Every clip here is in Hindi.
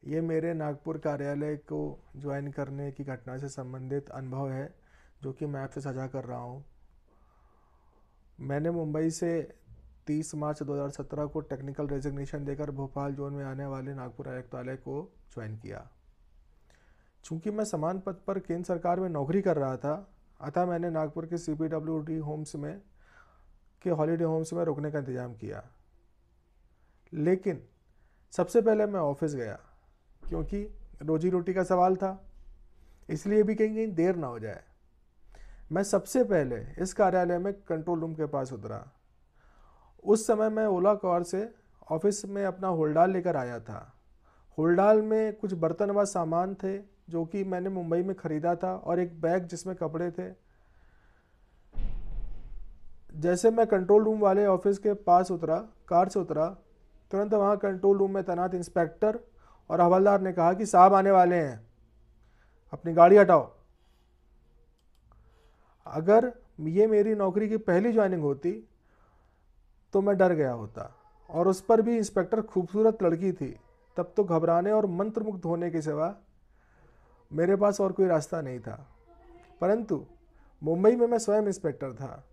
ये मेरे नागपुर कार्यालय को ज्वाइन करने की घटना से संबंधित अनुभव है जो कि मैं आपसे साझा कर रहा हूँ। मैंने मुंबई से 30 मार्च 2017 को टेक्निकल रेजिग्नेशन देकर भोपाल जोन में आने वाले नागपुर आयुक्तालय को ज्वाइन किया। चूंकि मैं समान पद पर केंद्र सरकार में नौकरी कर रहा था, अतः मैंने नागपुर के CPWD होम्स में के हॉलीडे होम्स में रुकने का इंतज़ाम किया। लेकिन सबसे पहले मैं ऑफिस गया क्योंकि रोजी रोटी का सवाल था, इसलिए भी कहीं कहीं देर ना हो जाए। मैं सबसे पहले इस कार्यालय में कंट्रोल रूम के पास उतरा। उस समय मैं ओला कार से ऑफिस में अपना होल्डाल लेकर आया था। होल्डाल में कुछ बर्तन व सामान थे जो कि मैंने मुंबई में ख़रीदा था और एक बैग जिसमें कपड़े थे। जैसे मैं कंट्रोल रूम वाले ऑफिस के पास उतरा, कार से उतरा, तुरंत वहाँ कंट्रोल रूम में तैनात इंस्पेक्टर और हवलदार ने कहा कि साहब आने वाले हैं, अपनी गाड़ी हटाओ। अगर ये मेरी नौकरी की पहली ज्वाइनिंग होती तो मैं डर गया होता, और उस पर भी इंस्पेक्टर खूबसूरत लड़की थी। तब तो घबराने और मंत्रमुग्ध होने के सिवा मेरे पास और कोई रास्ता नहीं था। परंतु मुंबई में मैं स्वयं इंस्पेक्टर था,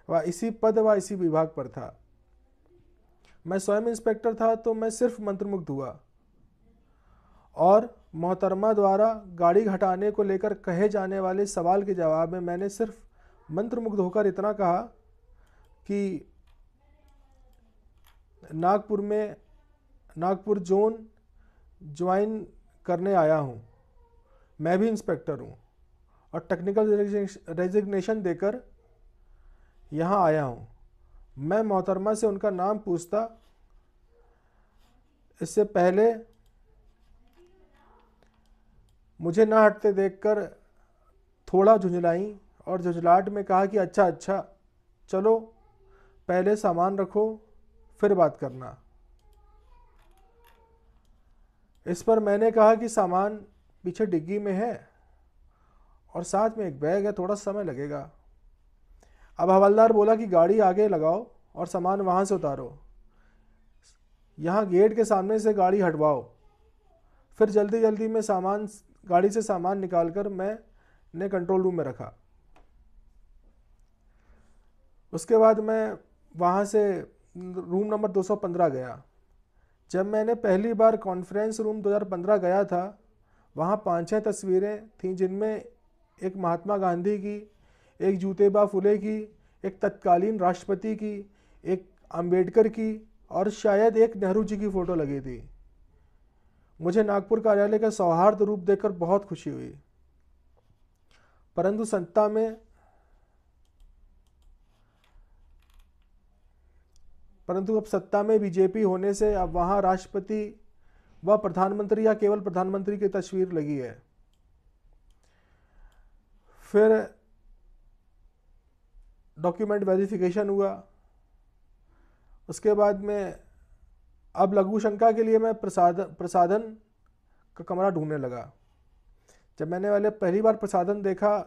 वह इसी पद व इसी विभाग पर था। मैं स्वयं इंस्पेक्टर था तो मैं सिर्फ मंत्रमुग्ध हुआ, और मोहतरमा द्वारा गाड़ी हटाने को लेकर कहे जाने वाले सवाल के जवाब में मैंने सिर्फ मंत्रमुग्ध होकर इतना कहा कि नागपुर जोन ज्वाइन करने आया हूँ, मैं भी इंस्पेक्टर हूँ और टेक्निकल रेजिग्नेशन देकर यहाँ आया हूँ। मैं मोहतरमा से उनका नाम पूछता, इससे पहले मुझे ना हटते देखकर थोड़ा झुंझलाई और झुंझलाहट में कहा कि अच्छा, चलो पहले सामान रखो फिर बात करना। इस पर मैंने कहा कि सामान पीछे डिग्गी में है और साथ में एक बैग है, थोड़ा समय लगेगा। अब हवलदार बोला कि गाड़ी आगे लगाओ और सामान वहाँ से उतारो, यहाँ गेट के सामने से गाड़ी हटवाओ। फिर जल्दी जल्दी में गाड़ी से सामान निकालकर मैंने कंट्रोल रूम में रखा। उसके बाद मैं वहाँ से रूम नंबर 215 गया। जब मैंने पहली बार कॉन्फ्रेंस रूम 2015 गया था, वहाँ 5-6 तस्वीरें थीं जिनमें एक महात्मा गांधी की, एक ज्योतिबा फुले की, एक तत्कालीन राष्ट्रपति की, एक अंबेडकर की और शायद एक नेहरू जी की फ़ोटो लगी थी। मुझे नागपुर कार्यालय का सौहार्द रूप देखकर बहुत खुशी हुई। परंतु अब सत्ता में बीजेपी होने से अब वहाँ राष्ट्रपति व प्रधानमंत्री या केवल प्रधानमंत्री की तस्वीर लगी है। फिर डॉक्यूमेंट वेरिफिकेशन हुआ। उसके बाद में अब लघु शंका के लिए मैं प्रसाधन का कमरा ढूंढने लगा। जब मैंने पहली बार प्रसाधन देखा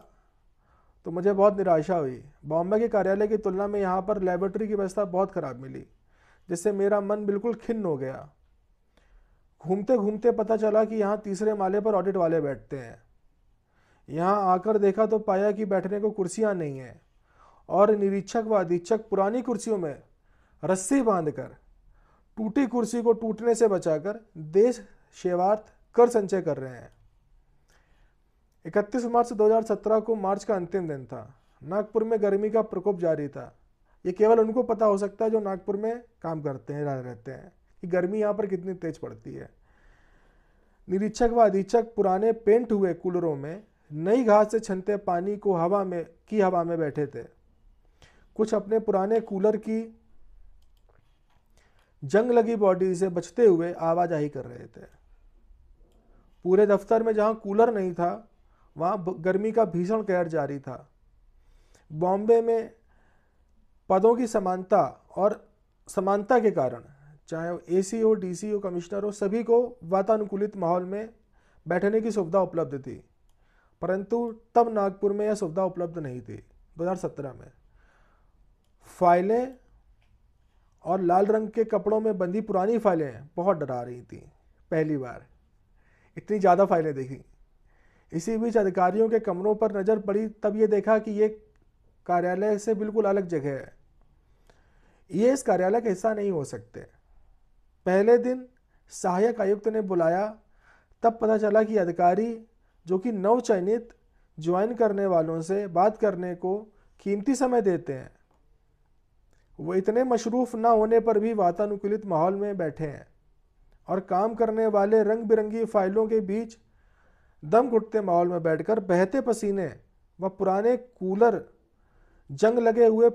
तो मुझे बहुत निराशा हुई। बॉम्बे के कार्यालय की तुलना में यहाँ पर लेबोरेटरी की व्यवस्था बहुत ख़राब मिली, जिससे मेरा मन बिल्कुल खिन्न हो गया। घूमते घूमते पता चला कि यहाँ तीसरे माले पर ऑडिट वाले बैठते हैं। यहाँ आकर देखा तो पाया कि बैठने को कुर्सियाँ नहीं हैं और निरीक्षक व अधीक्षक पुरानी कुर्सियों में रस्सी बांधकर टूटी कुर्सी को टूटने से बचाकर देश सेवार्थ कर संचय कर रहे हैं। 31 मार्च 2017 को मार्च का अंतिम दिन था। नागपुर में गर्मी का प्रकोप जारी था। ये केवल उनको पता हो सकता है जो नागपुर में काम करते हैं, रहते हैं, कि गर्मी यहाँ पर कितनी तेज पड़ती है। निरीक्षक व अधीक्षक पुराने पेंट हुए कूलरों में नई घास से छनते पानी को हवा में बैठे थे। कुछ अपने पुराने कूलर की जंग लगी बॉडी से बचते हुए आवाजाही कर रहे थे। पूरे दफ्तर में जहां कूलर नहीं था वहां गर्मी का भीषण कहर जारी था। बॉम्बे में पदों की समानता के कारण चाहे एसी हो, डीसी हो, कमिश्नर हो, सभी को वातानुकूलित माहौल में बैठने की सुविधा उपलब्ध थी। परंतु तब नागपुर में यह सुविधा उपलब्ध नहीं थी। 2017 में फाइलें और लाल रंग के कपड़ों में बंधी पुरानी फाइलें बहुत डरा रही थी। पहली बार इतनी ज़्यादा फाइलें देखी। इसी बीच अधिकारियों के कमरों पर नज़र पड़ी, तब ये देखा कि ये कार्यालय से बिल्कुल अलग जगह है, ये इस कार्यालय का हिस्सा नहीं हो सकते। पहले दिन सहायक आयुक्त ने बुलाया, तब पता चला कि अधिकारी जो कि नवचयनित ज्वाइन करने वालों से बात करने को कीमती समय देते हैं, वो इतने मशरूफ ना होने पर भी वातानुकूलित माहौल में बैठे हैं और काम करने वाले रंग बिरंगी फाइलों के बीच दम घुटते माहौल में बैठकर बहते पसीने व पुराने कूलर, जंग लगे हुए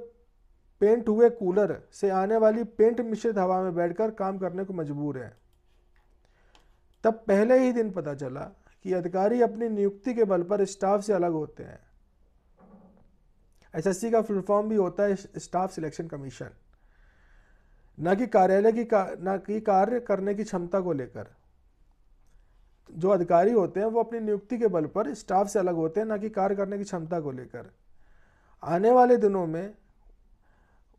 पेंट हुए कूलर से आने वाली पेंट मिश्रित हवा में बैठकर काम करने को मजबूर है। तब पहले ही दिन पता चला कि अधिकारी अपनी नियुक्ति के बल पर स्टाफ से अलग होते हैं। एसएससी का फुल फॉर्म भी होता है स्टाफ सिलेक्शन कमीशन। न कि कार्य करने की क्षमता को लेकर जो अधिकारी होते हैं वो अपनी नियुक्ति के बल पर स्टाफ से अलग होते हैं, न कि कार्य करने की क्षमता को लेकर। आने वाले दिनों में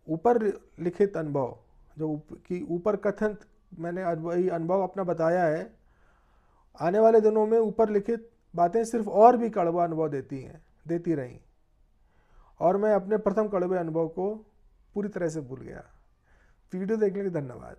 ऊपर लिखित अनुभव जो कि ऊपर कथन मैंने वही अनुभव अपना बताया है, आने वाले दिनों में ऊपर लिखित बातें सिर्फ और भी कड़वा अनुभव देती रहीं और मैं अपने प्रथम कड़वे अनुभव को पूरी तरह से भूल गया। वीडियो देखने के लिए धन्यवाद।